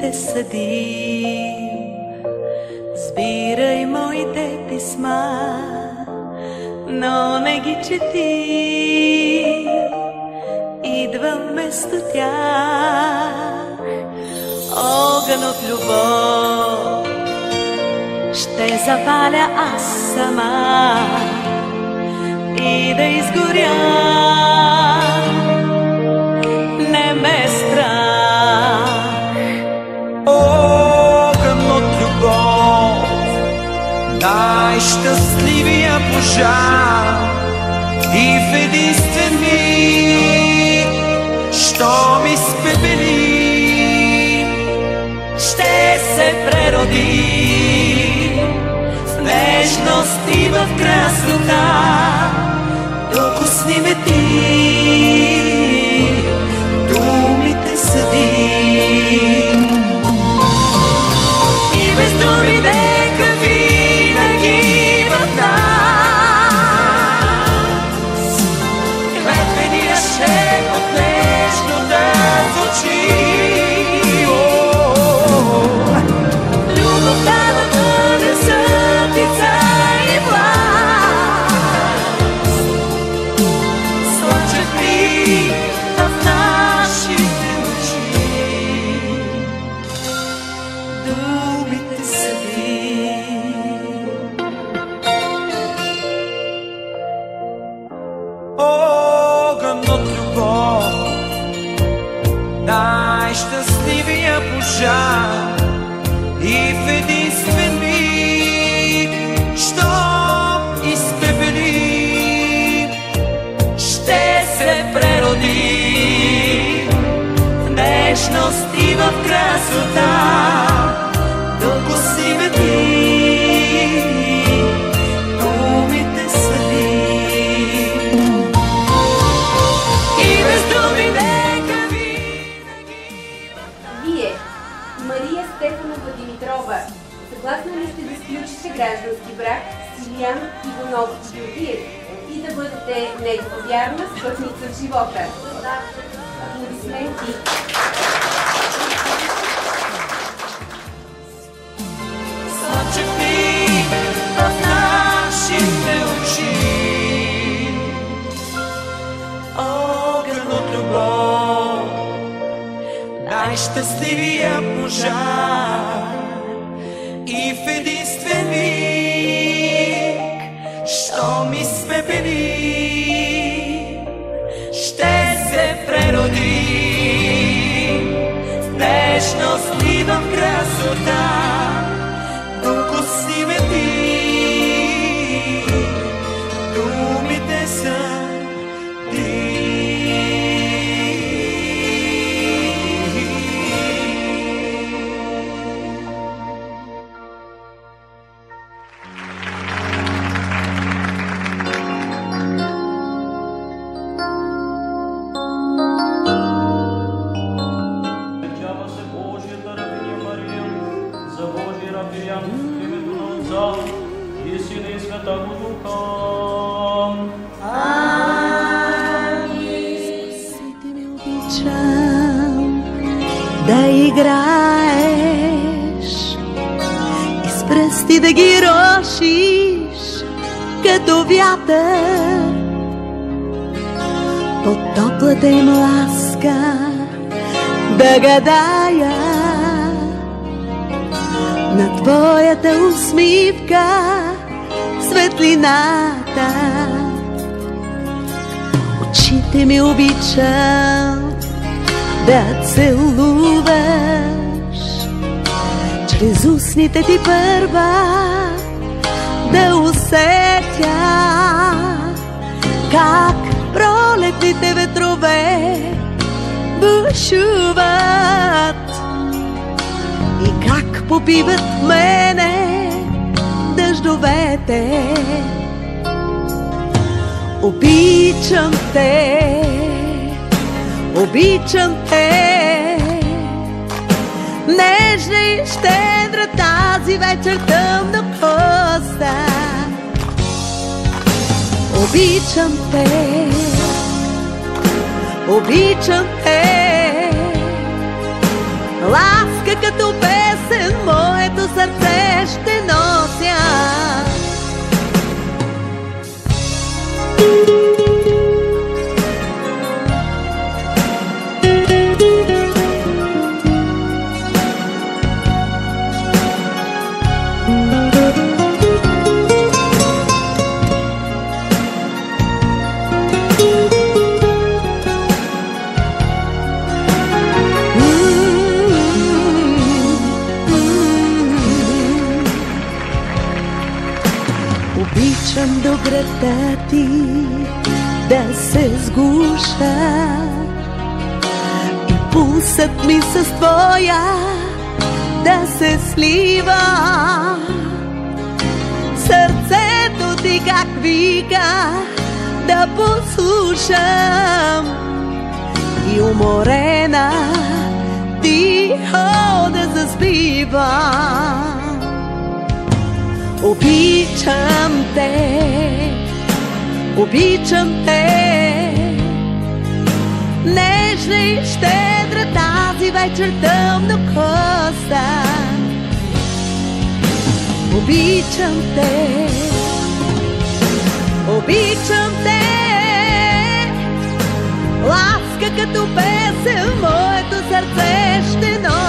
те съдим. Сбирай моите писма, но не ги чети. Идвам вместо тях огън от любов. Ще запаля аз сама и да изгоря. Не ме страх. Огън от любов, най-щастливия пожар, и в единствен миг, що ми спепели, ще се прероди в нежност и в красота. Докосни ме ти, думите съди. И без думи нека винаги в нас клетвения шепот нежно да звучи. Любовта да бъде съдица и власт, слънчев миг в нашите очи. Думите съди. огън от любов, най-щастливия пожар, и в единствен миг, щом изпепели, Ще се прероди в нежност и в красота. Докосни ме ти, думите съди. И без думи нека винаги. Вие, Мария Стефанова Димитрова, съгласна ли сте да сключите граждански брак с Илиян Иванов Георгиев и да бъдете негова вярна спътница в живота? Аплодисменти! Слънчев миг в нашите очи. Огън от любов, най-щастливия пожар, и в единствен миг, що ми спепели, ще се прероди в нежност и в красота. Докосни ме ти, думите са да играеш и с пръсти да ги рошиш като вятър под топлата им ласка, да гадая на твоята усмивка светлината. Очите ми обичам да целуваш, чрез устните ти първа да усетя как пролетните ветрове бушуват и как попиват в мене дъждовете. Обичам те, обичам те, нежна и щедра тази вечер тъмна коста. Обичам те, обичам те, ласка Ласка като песен, моето сърце ще нося. Обичам добрата ти да се сгуша и пулсът ми с твоя да се слива. Сърцето ти как вика да послушам и уморена тихо да заспивам. Обичам те, обичам те, нежна и щедра тази вечер тъмна коса. Обичам те, обичам те, ласка като песен, моето сърце ще носи.